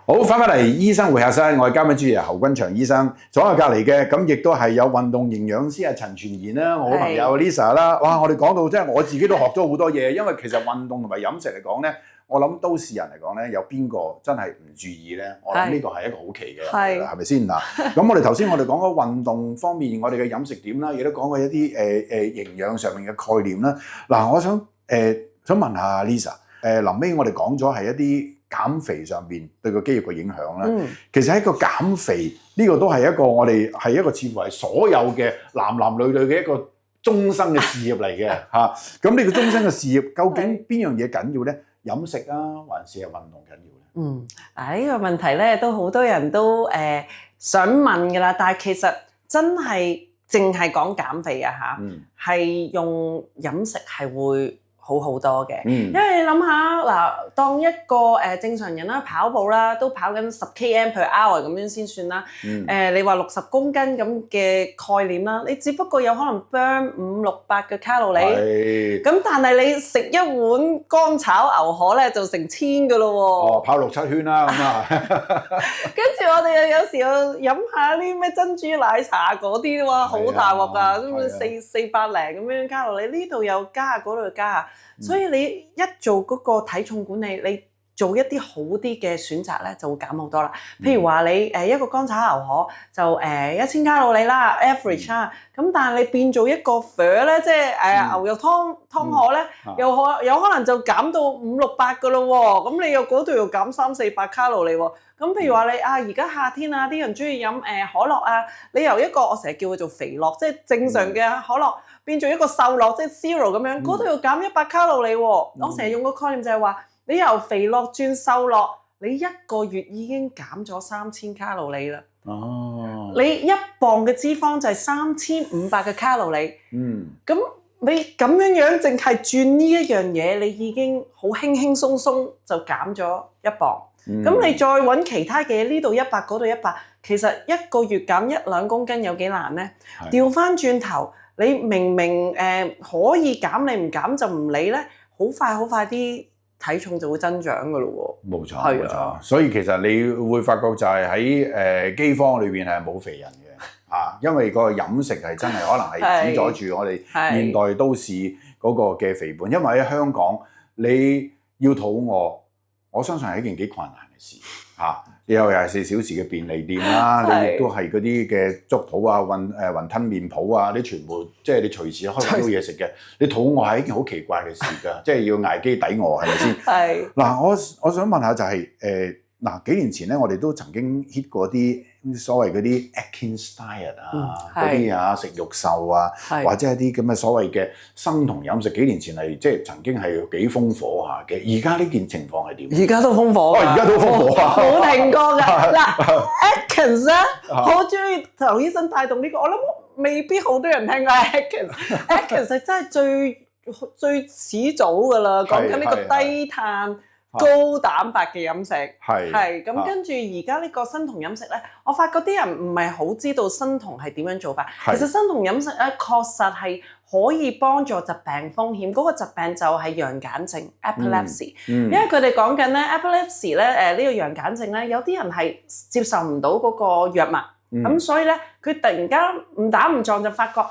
好，翻返嚟醫生會客室，我係嘉賓主持人侯君祥醫生，坐喺隔離嘅，咁亦都係有運動營養師陳全賢啦，我好朋友 Lisa 啦，哇！我哋講到即係我自己都學咗好多嘢，因為其實運動同埋飲食嚟講咧，我諗都市人嚟講咧，有邊個真係唔注意咧？我諗呢個係一個好奇嘅，係咪先嗱？咁我哋頭先我哋講咗運動方面，我哋嘅飲食點啦，亦都講過一啲營養上面嘅概念啦。嗱，我想問下 Lisa， 臨尾我哋講咗係一啲減肥上邊對個肌肉嘅影響啦，其實喺個減肥呢個都係一個我哋係一個似乎係所有嘅男男女女嘅一個終生嘅事業嚟嘅嚇。咁呢個終生嘅事業究竟邊樣嘢緊要咧？飲食啊，還是係運動緊要咧？呢個問題咧都好多人都想問㗎啦，但係其實真係淨係講減肥啊嚇，係用飲食係會好好多嘅，因為你諗下嗱，當一個正常人啦，跑步啦，都跑緊10 km per hour 咁樣先算啦。你話60公斤咁嘅概念啦，你只不過有可能 burn 500-600嘅卡路里，咁但係你食一碗乾炒牛河咧就成1000㗎咯喎。跑6-7圈啦咁啊。跟住我哋又有時候飲下啲咩珍珠奶茶嗰啲哇，好大鑊㗎，400零咁樣卡路里，呢度又加下，嗰度又加下。所以你一做嗰個體重管理，你做一啲好啲嘅選擇咧，就會減好多啦。譬如話你一個乾炒牛河就1000卡路里啦 ，average 啦。咁但係你變做一個粉咧，即係牛肉湯河咧，有可能就減到500-600㗎咯喎。咁你又嗰度又減300-400卡路里喎。咁譬如話你而家夏天啊，啲人中意飲可樂啊，你由一個我成日叫佢做肥樂，即係正常嘅可樂，變做一個瘦樂，即係 zero 咁樣，嗰度要減100卡路里喎。我成日用個概念就係話，你由肥樂轉瘦樂，你1個月已經減咗3000卡路里啦。你1磅嘅脂肪就係3500嘅卡路里。咁你咁樣淨係轉呢一樣嘢，你已經好輕輕鬆鬆就減咗1磅。咁你再揾其他嘅呢度100嗰度100，其實1個月減1-2公斤有幾難呢？調翻轉頭，你明明可以減，你唔減就唔理咧，好快啲體重就會增長噶咯喎。冇錯，冇錯。所以其實你會發覺就係喺饑荒裏邊係冇肥人嘅因為個飲食係真係可能係主宰住我哋現代都市嗰個嘅肥胖。因為喺香港你要肚餓，我相信係一件幾困難嘅事你有24小時嘅便利店啦，你亦都係嗰啲嘅粥鋪啊、雲吞麵鋪啊，你全部即係你隨時開到嘢食嘅。你肚餓係一件好奇怪嘅事㗎，即係要捱飢抵餓，係咪先？嗱，我想問下就係幾年前咧，我哋都曾經 hit 過啲所謂嗰啲 Atkins diet 嗰啲食肉獸或者係啲咁嘅所謂嘅生酮飲食。幾年前係即係曾經係幾風火下嘅。而家呢件情況係點？而家都風火而家都風火冇停過㗎。嗱 Atkins 咧，好中意劉醫生帶動呢個，我諗未必好多人聽過 Atkins。Atkins 係真係最始早㗎啦，講緊呢個低碳高蛋白嘅飲食，係咁跟住而家呢個生酮飲食咧，我發覺啲人唔係好知道生酮係點樣做法。其實生酮飲食咧確實係可以幫助疾病風險，嗰個疾病就係羊癇症 （epilepsy）。因為佢哋講緊咧 epilepsy 咧呢個羊癇症咧，有啲人係接受唔到嗰個藥物，咁所以咧佢突然間誤打誤撞就發覺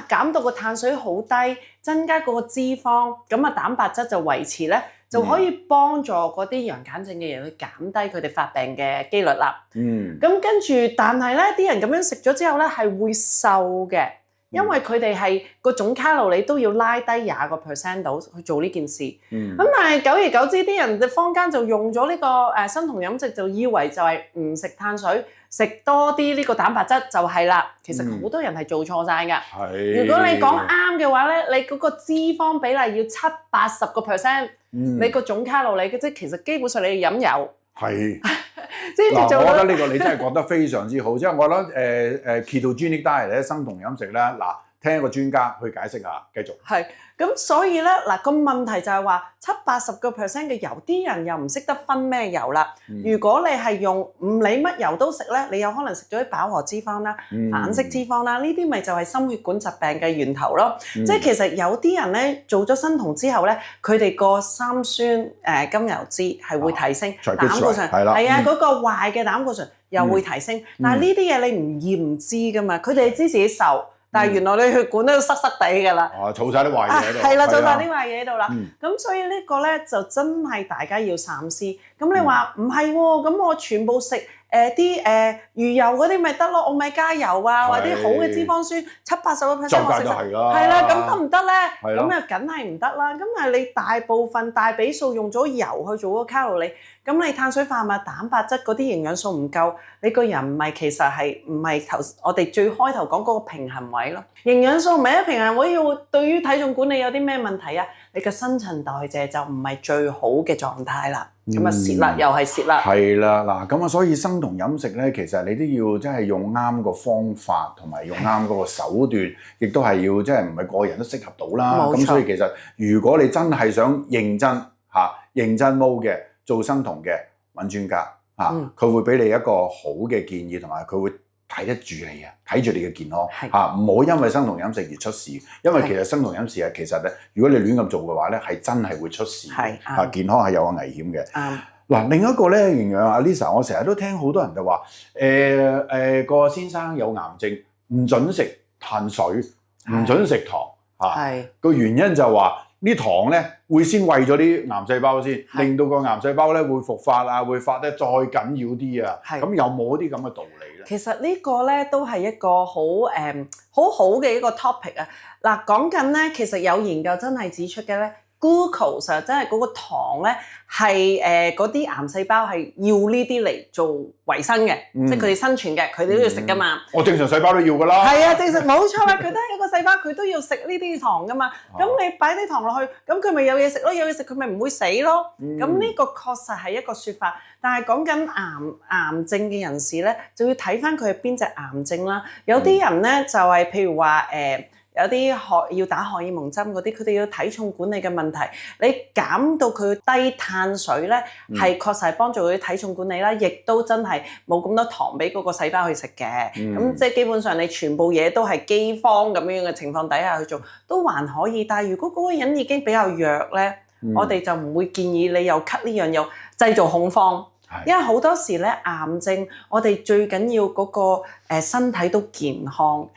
減到個碳水好低，增加嗰個脂肪，咁蛋白質就維持咧。就可以幫助嗰啲羊癇症嘅人去減低佢哋發病嘅機率啦。咁跟住，但係咧啲人咁樣食咗之後咧係會瘦嘅，因為佢哋係個總卡路里都要拉低20% 度去做呢件事。咁但係久而久之，啲人嘅坊間就用咗呢個生酮飲食，就以為就係唔食碳水，食多啲呢個蛋白質就係啦。其實好多人係做錯晒㗎。如果你講啱嘅話咧，你嗰個脂肪比例要70-80%。你個總卡路里即係其實基本上你要飲油，嗱，我覺得呢個你真係講得非常之好。即係我覺得ketogenic diet咧，生酮飲食咧，嗱聽一個專家去解釋下，繼續。係，咁所以咧嗱個問題就係話70-80% 嘅油，啲人又唔識得分咩油啦。如果你係用唔理乜油都食咧，你有可能食咗啲飽和脂肪啦、反式脂肪啦，呢啲咪就係心血管疾病嘅源頭咯。即係其實有啲人咧做咗生酮之後咧，佢哋個三酸甘油酯係會提升，膽固醇係啊嗰個壞嘅膽固醇又會提升。但係呢啲嘢你唔驗唔知噶嘛，佢哋知自己瘦。但係原來你血管都塞塞地㗎啦，儲晒啲壞嘢喺度，係啦，儲晒啲壞嘢喺度啦。咁所以呢個咧就真係大家要三思。咁你話唔係喎？咁我全部食啲魚油嗰啲咪得咯？我咪加油啊，或者好嘅脂肪酸70-80%我食係啦，咁得唔得咧？咁又梗係唔得啦。咁係你大部分大比數用咗油去做個卡路里，咁你碳水化合物、蛋白質嗰啲營養素唔夠，你個人唔係其實係唔係頭我哋最開頭講嗰個平衡位咯？營養素唔係一平衡位，要對於體重管理有啲咩問題啊？你嘅新陳代謝就唔係最好嘅狀態啦。咁啊蝕啦，又係蝕啦。係啦，嗱咁啊，所以生酮飲食咧，其實你都要真係用啱個方法，同埋用啱嗰個手段，亦都係要即係唔係個人都適合到啦。咁所以其實如果你真係想認真認真撈嘅做生酮嘅，揾專家佢會俾你一個好嘅建議，同埋佢會睇得住你睇住你嘅健康唔好因為生酮飲食而出事。因為其實生酮飲食其實咧，如果你亂咁做嘅話咧，係真係會出事健康係有個危險嘅。嗱，另一個咧營養，阿 Lisa，我成日都聽好多人就話個先生有癌症，唔準食碳水，唔準食糖個原因就話啲糖咧會先餵咗啲癌細胞先，令到個癌細胞咧會復發啊，會發得再緊要啲啊。咁有冇啲咁嘅道理咧？其實呢個咧都係一個好好嘅一個 topic 啊。嗱，講緊咧，其實有研究真係指出嘅咧。glucose 真係嗰個糖咧，係嗰啲癌細胞係要呢啲嚟做維生嘅，即係佢哋生存嘅，佢哋都要食噶嘛。我正常細胞都要噶啦。係啊，正常冇錯啦，佢都係一個細胞，佢都要食呢啲糖噶嘛。咁你擺啲糖落去，咁佢咪有嘢食咯，有嘢食佢咪唔會死咯。咁呢個確實係一個説法，但係講緊癌症嘅人士咧，就要睇翻佢係邊隻癌症啦。有啲人咧就係譬如話有啲要打荷爾蒙針嗰啲，佢哋要體重管理嘅問題，你減到佢低碳水咧，係確實係幫助佢體重管理啦，亦都真係冇咁多糖俾嗰個細胞去食嘅。咁即係基本上你全部嘢都係饑荒咁樣嘅情況底下去做，都還可以。但係如果嗰個人已經比較弱咧，我哋就唔會建議你又 cut 呢樣又製造恐慌。因為好多時咧癌症，我哋最緊要嗰個身體都健康。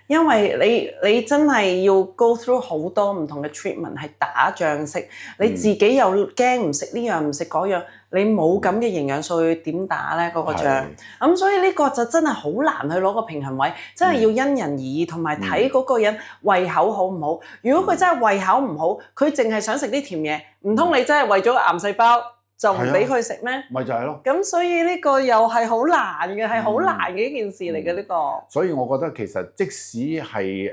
因為你真係要 go through 好多唔同嘅 treatment 係打仗式，你自己又驚唔食呢樣唔食嗰樣，你冇咁嘅營養素去點打咧嗰個仗？咁所以呢個就真係好難去攞個平衡位，真係要因人而異，同埋睇嗰個人胃口好唔好。如果佢真係胃口唔好，佢淨係想食啲甜嘢，唔通你真係為咗癌細胞就唔俾佢食咩？咪就係咯。咁所以呢個又係好難嘅，係好難嘅一件事嚟嘅呢個。所以我覺得其實即使係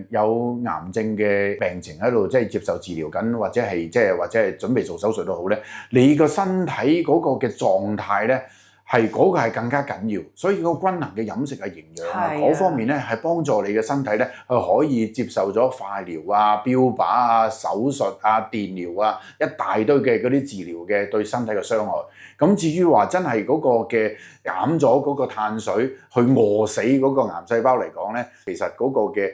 有癌症嘅病情喺度，即係接受治療緊，或者係或者係準備做手術都好咧，你個身體嗰個嘅狀態咧，係嗰個係更加緊要。所以個均衡嘅飲食啊、營養啊嗰方面咧，係幫助你嘅身體咧，係可以接受咗化療啊、標靶啊、手術啊、電療啊，一大堆嘅嗰啲治療嘅對身體嘅傷害。咁至於話真係嗰個嘅減咗嗰個碳水去餓死嗰個癌細胞嚟講咧，其實嗰個嘅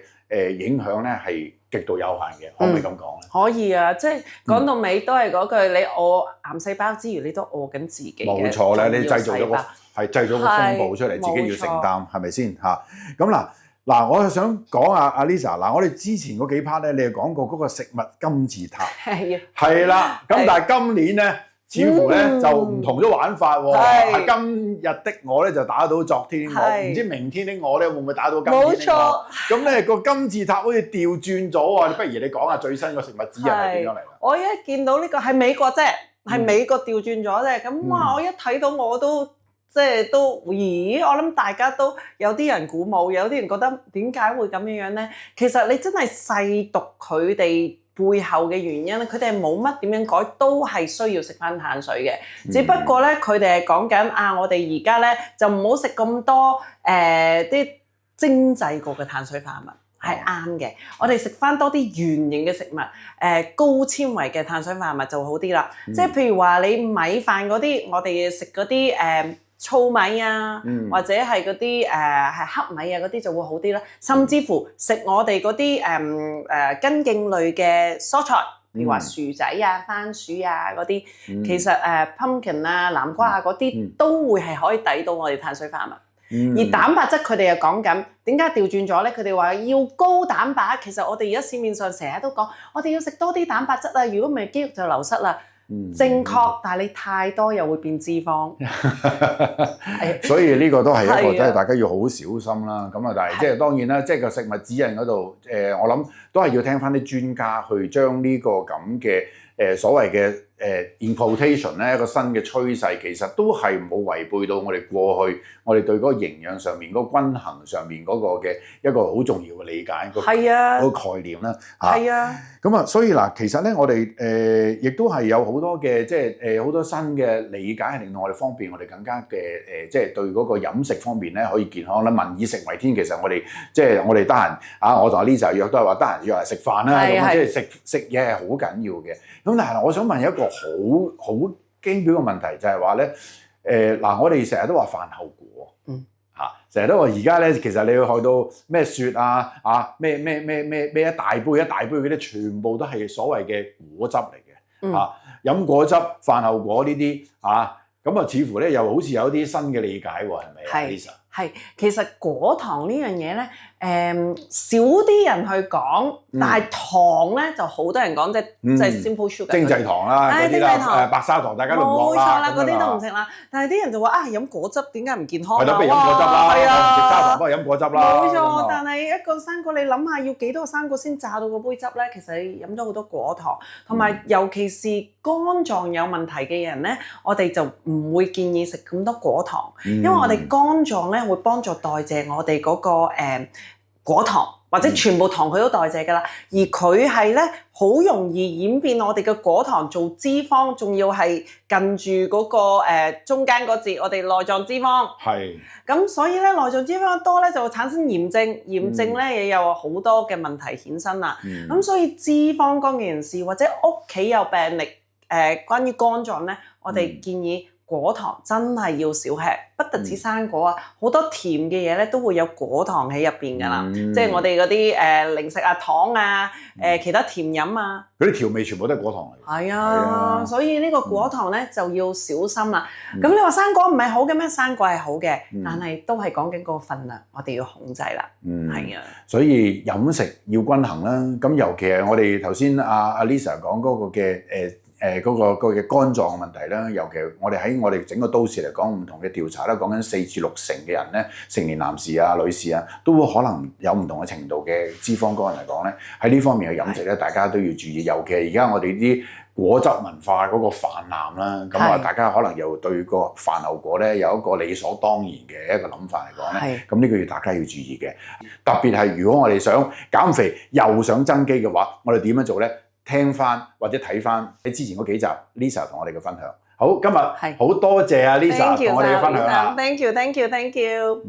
影響咧係極度有限嘅，可唔可以咁講咧？可以啊，即係講到尾都係嗰句，你餓癌細胞之餘，你都餓緊自己嘅。冇錯咧，你製造咗個風暴出嚟，自己要承擔，係咪先嚇？咁嗱，我就想講阿 Lisa， 嗱，我哋之前嗰幾 part 咧，你係講過嗰個食物金字塔，係啦，咁但係今年咧。似乎咧就唔同咗玩法喎，今日的我咧就打到昨天的我，唔知明天的我咧會唔會打到今天的我？冇錯。咁咧個金字塔好似調轉咗啊！不如你講下最新個食物指引係點樣嚟啦？我一見到呢個係美國啫，係美國調轉咗啫。咁哇！我一睇到我都即係都咦？我諗大家都有啲人鼓舞，有啲人覺得點解會咁樣咧？其實你真係細讀佢哋背後嘅原因咧，佢哋係冇乜點樣改，都係需要食翻碳水嘅。只不過咧，佢哋係講緊我哋而家咧就唔好食咁多啲精製過嘅碳水化合物。係啱嘅。我哋食翻多啲圓形嘅食物，高纖維嘅碳水化合物就好啲啦。即係譬如話你米飯嗰啲，我哋食嗰啲糙米啊，或者係嗰啲係黑米啊嗰啲就會好啲啦。甚至乎食我哋嗰啲根莖類嘅蔬菜，譬如話薯仔啊、番薯啊嗰啲，其實pumpkin 啊、南瓜啊嗰啲都會係可以抵到我哋碳水化合物。而蛋白質佢哋又講緊點解調轉咗咧？佢哋話要高蛋白，其實我哋而家市面上成日都講，我哋要食多啲蛋白質啊！如果唔係肌肉就流失啦。正確，但係你太多又會變脂肪。所以呢個都係一個即係大家要好小心啦。咁啊，但係即係當然啦，即係個食物指引嗰度我諗都係要聽翻啲專家去將呢個咁嘅所謂嘅importation 咧一個新嘅趨勢，其實都係冇違背到我哋過去我哋對嗰個營養上面嗰個均衡上面嗰個嘅一個好重要嘅理解嗰個概念啦。係啊。咁啊，所以嗱，其實咧我哋亦都係有好多嘅即係好多新嘅理解，係令到我哋方便我哋更加嘅即係對嗰個飲食方面咧可以健康啦。民以食為天，其實我哋即係我哋得閒我同阿 Lisa 約都係話得閒約嚟食飯啦，咁即係食嘢係好緊要嘅。咁但係我想問一個好經典嘅問題，就係話咧嗱，我哋成日都話飯後果，成日都話而家咧，其實你要去到咩雪咩一大杯嗰啲，全部都係所謂嘅果汁嚟嘅，飲果汁飯後果呢啲咁啊，似乎咧又好似有啲新嘅理解喎，係咪啊 Lisa？係，其實果糖呢樣嘢咧，少啲人去講，但係糖咧就好多人講，即係 simple sugar 精製糖啦，嗰啲啦，白砂糖大家都唔落啦，冇錯啦，嗰啲都唔食啦。但係啲人就話飲果汁點解唔健康啊？係咯，不如飲果汁啦，係啊，食砂糖不如飲果汁啦。冇錯，但係一個生果你諗下要幾多個生果先榨到個杯汁咧？其實你飲咗好多果糖，同埋尤其是肝臟有問題嘅人咧，我哋就唔會建議食咁多果糖，因為我哋肝臟咧會幫助代謝我哋嗰個果糖，或者全部糖佢都代謝㗎啦。而佢係咧好容易演變我哋嘅果糖做脂肪，仲要係近住嗰個中間嗰節我哋內臟脂肪。係。咁所以咧內臟脂肪多咧就會產生炎症，炎症咧亦有好多嘅問題衍生啦。咁所以脂肪肝嘅人士或者屋企有病歷關於肝臟咧，我哋建議果糖真係要少吃，不特止生果啊，好多甜嘅嘢咧都會有果糖喺入邊㗎啦，即係我哋嗰啲零食啊、糖啊、其他甜飲啊，嗰啲調味全部都係果糖嚟。係啊，所以呢個果糖咧就要小心啦。咁你話生果唔係好嘅咩？生果係好嘅，但係都係講緊個份量，我哋要控制啦。係啊，所以飲食要均衡啦。咁尤其係我哋頭先阿 Lisa 講嗰個嘅嗰個嘅肝臟嘅問題啦，尤其我哋喺我哋整個都市嚟講，唔同嘅調查咧，講緊4至6成嘅人咧，成年男士啊、女士啊，都會可能有唔同嘅程度嘅脂肪肝嚟講咧，喺呢方面嘅飲食咧，大家都要注意。尤其係而家我哋啲果汁文化嗰個泛濫啦，咁啊，大家可能又對個飯後果咧有一個理所當然嘅一個諗法嚟講咧，咁呢個要大家要注意嘅。特別係如果我哋想減肥又想增肌嘅話，我哋點樣做咧？聽翻或者睇翻喺之前嗰幾集 Lisa 同我哋嘅分享。好，今日好多謝啊 Lisa 同我哋嘅分享啊。Thank you。